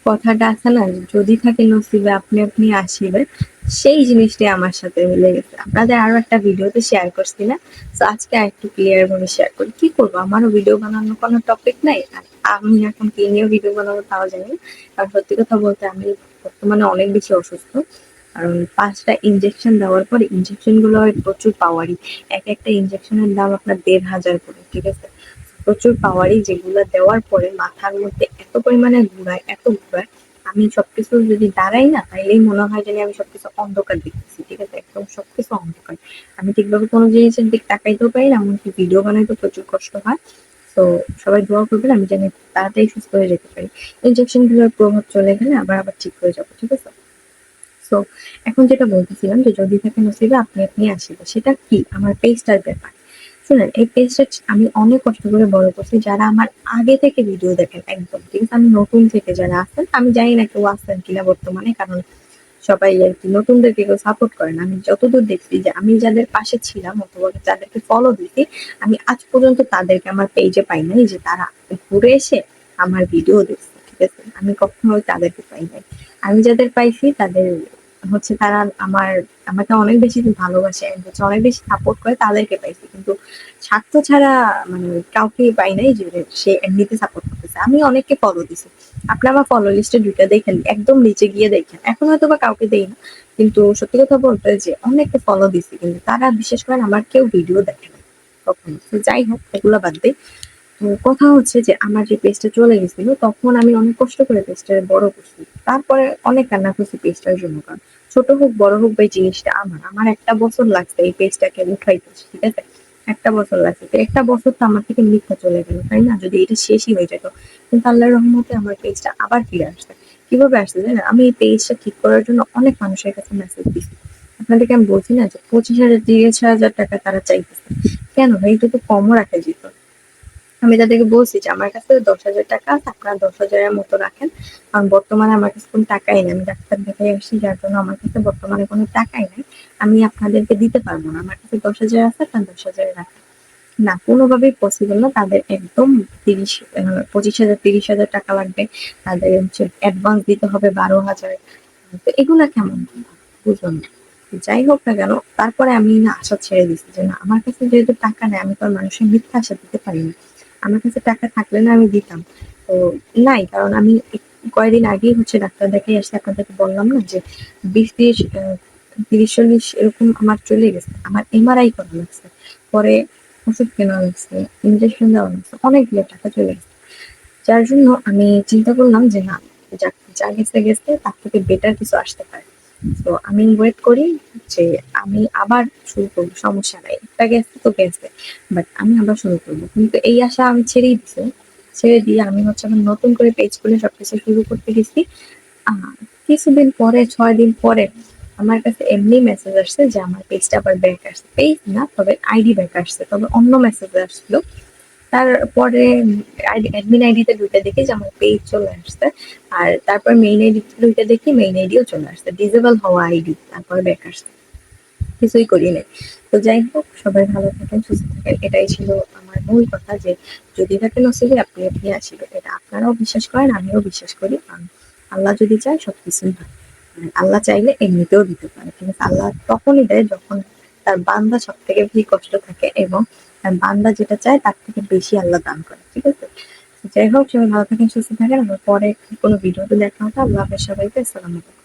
কথাটা আছে না, যদি থাকে নসিবে আপনি আপনি আসিবে, সেই জিনিসটাই আমার সাথে মিলে গেছে। আপনাদের আরো একটা ভিডিওতে শেয়ার করছি না, তো আজকে আরেকটু ক্লিয়ার ভাবে শেয়ার করি। কি করবো, আমারও ভিডিও বানানোর কোনো টপিক নাই, আর আমি এখন কি নিয়ে ভিডিও বানাবো তাও জানি না। আর সত্যি কথা বলতে আমি বর্তমানে অনেক বেশি অসুস্থ, কারণ 5টা ইনজেকশন দেওয়ার পরে ইনজেকশন গুলো হয় প্রচুর পাওয়ারি। এক একটা ইনজেকশনের দাম আপনার 1,500 করে, ঠিক আছে? প্রচুর পাওয়ারি, যেগুলো দেওয়ার পরে মাথার মধ্যে এত পরিমাণে ঘুরায়, এত ঘুরায়, আমি সবকিছু যদি দাঁড়াই না তাইলেই মনে হয় যেন আমি সবকিছু অন্ধকার দেখতেছি, ঠিক আছে? একদম সবকিছু অন্ধকার। আমি ঠিকভাবে কোনো জিনিসের দিক তাকাইতেও পারি না, এমনকি ভিডিও বানাইতেও প্রচুর কষ্ট হয়। তো সবাই দোয়া করবেন আমি জানি তাড়াতাড়ি সুস্থ হয়ে যেতে পারি। ইনজেকশন গুলোর প্রভাব চলে গেলে আবার আবার ঠিক হয়ে যাবো, ঠিক আছে? সো এখন যেটা বলতেছিলাম যে যদি থাকে নসিবে আপনি আপনি আসিবে, সেটা কি আমার পেজটার ব্যাপার। শুনেন, এই পেজটা আমি অনেক কষ্ট করে বড় করছি। যারা আমার আগে থেকে ভিডিও দেখেন একদম, ঠিক আছে? আমি নতুন থেকে যারা আছেন, আমি জানি না কেউ আছেন কিনা বর্তমানে, কারণ সবাই আর কি নতুনদেরকে কেউ সাপোর্ট করে না। আমি যতদূর দেখছি যে আমি যাদের পাশে ছিলাম অথবা যাদেরকে ফলো দিছি, আমি আজ পর্যন্ত তাদেরকে আমার পেজে পাই নাই যে তারা ঘুরে এসে আমার ভিডিও দেখছে, ঠিক আছে? আমি কখনো তাদেরকে পাই নাই। আমি যাদের পাইছি তাদের হচ্ছে তারা আমাকে অনেক বেশি ভালোবাসে and হচ্ছে অনেক বেশি সাপোর্ট করে, তাদেরকে পাইছি। কিন্তু স্বার্থ ছাড়া মানে কাউকে পাই নাই যে সে এমনিতে সাপোর্ট করতেছে। আমি অনেককে ফলো দিছি, আপনি আমার ফলো লিস্টে ঢুকে দেখেন, একদম নিচে গিয়ে দেখেন। এখন হয়তো বা কাউকে দেই না, কিন্তু সত্যি কথা বলতে যে অনেককে ফলো দিছি, কিন্তু তারা বিশেষ করে আমার কেউ ভিডিও দেখে না কখনো। তো যাই হোক, এগুলো বাদ দেই। তো কথা হচ্ছে যে আমার যে পেজটা চলে গেছিল, তখন আমি অনেক কষ্ট করে পেজটা বড় করছি। তারপরে অনেক কান্না করছি পেজটার জন্য, কারণ ছোট হোক বড় হোক ভাই, জিনিসটা আমার 1 বছর লাগছে এই পেজটাকে উঠাইতে, ঠিক আছে? 1 বছর লাগছে, তো 1 বছর তো আমার থেকে মিথ্যা চলে গেল, তাই না? যদি এটা শেষই হয়ে যেত, কিন্তু আল্লাহর রহমতে আমার পেজটা আবার ফিরে আসছে। কিভাবে আসছে জানেন? আমি এই পেজটা ঠিক করার জন্য অনেক মানুষের কাছে মেসেজ দিছি। আপনাদেরকে আমি বলছি না যে 25,000 30,000 টাকা তারা চাইতেছে। কেন ভাই, এটা তো কমও রাখা যেত। আমি তাদেরকে বলছি যে আমার কাছে 10,000 টাকা আছে, আপনারা 10,000-এর মতো রাখেন, কারণ বর্তমানে আমার কাছে কোনো টাকাই নেই। আমি ডাক্তার দেখাই আসছি, যার জন্য আমার কাছে বর্তমানে কোনো টাকাই নাই। আমি আপনাদেরকে দিতে পারবো না, আমার কাছে 10,000 আছে, আপনার 10,000 রাখেন। না, কোনোভাবেই পসিবল না। তাদের একদম 25,000 30,000 টাকা লাগবে। তাদের হচ্ছে অ্যাডভান্স দিতে হবে 12,000। তো এগুলা কেমন কথা? বুঝলাম না। যাই হোক না কেন, তারপরে আমি না আশা ছেড়ে দিচ্ছি যে না, আমার কাছে যেহেতু টাকা নেই, আমি তো আর মানুষের মিথ্যা আশা দিতে পারি না। আমার কাছে টাকা থাকলে না আমি দিতাম। তো নাই, কারণ আমি কয়েকদিন আগেই হচ্ছে ডাক্তার দেখাই আসছি, আপনাদেরকে বললাম না যে 20 30 30 40 এরকম আমার চলে গেছে। আমার এমআরআই করা লাগছে, পরে ওষুধ কেনা লাগছে, ইনজেকশন দেওয়া লাগছে, অনেকগুলো টাকা চলে গেছে। যার জন্য আমি চিন্তা করলাম যে না, যা গেছে গেছে, তার থেকে বেটার কিছু আসতে পারে। তো আমি ওয়েট করি যে আমি আবার শুরু করবো, সমস্যা নাই, একটা গেছে তো গেছে, বাট আমি আবার শুরু করবো। কিন্তু এই আশা আমি ছেড়েই দিছি। ছেড়ে দিয়ে আমি হচ্ছে এখন নতুন করে পেজ খুলে সবকিছু শুরু করতে গেছি। আহ কিছুদিন পরে, 6 দিন পরে আমার কাছে এমনি মেসেজ আসছে যে আমার পেজটা আবার ব্যাক আসছে। পেজ না, তবে আইডি ব্যাক আসছে, তবে অন্য মেসেজ আসছিল। তারপরে অ্যাডমিন আইডিতে ঢুকে দেখি যে আমার পেজ চলে আসছে। আর তারপর মেইন আইডিতে ঢুকে দেখি মেইন আইডিও চলে আসছে, ডিসেবল হওয়া আইডি, তারপরে ব্যাক আসছে। কিছুই করি নাই। তো যাই হোক, সবাই ভালো থাকেন, সুস্থ থাকেন। এটাই ছিল আমার মূল কথা, যে যদি থাকে নসিবে আপনি আপনি আসিবে। এটা আপনারাও বিশ্বাস করেন, আমিও বিশ্বাস করি, কারণ আল্লাহ যদি চায় সবকিছুই হয়। আর আল্লাহ চাইলে এমনিতেও দিতে পারে, কিন্তু আল্লাহ তখনই দেয় যখন তার বান্দা সব থেকে বেশি কষ্ট থাকে, এবং তার বান্দা যেটা চায় তার থেকে বেশি আল্লাহ দান করে, ঠিক আছে? যাই হোক, সবাই ভালো থাকেন, সুস্থ থাকেন। আমার পরে কোনো ভিডিওতে দেখা হবে। আল্লাহ হাফেজ সবাইকে। আসসালামু আলাইকুম।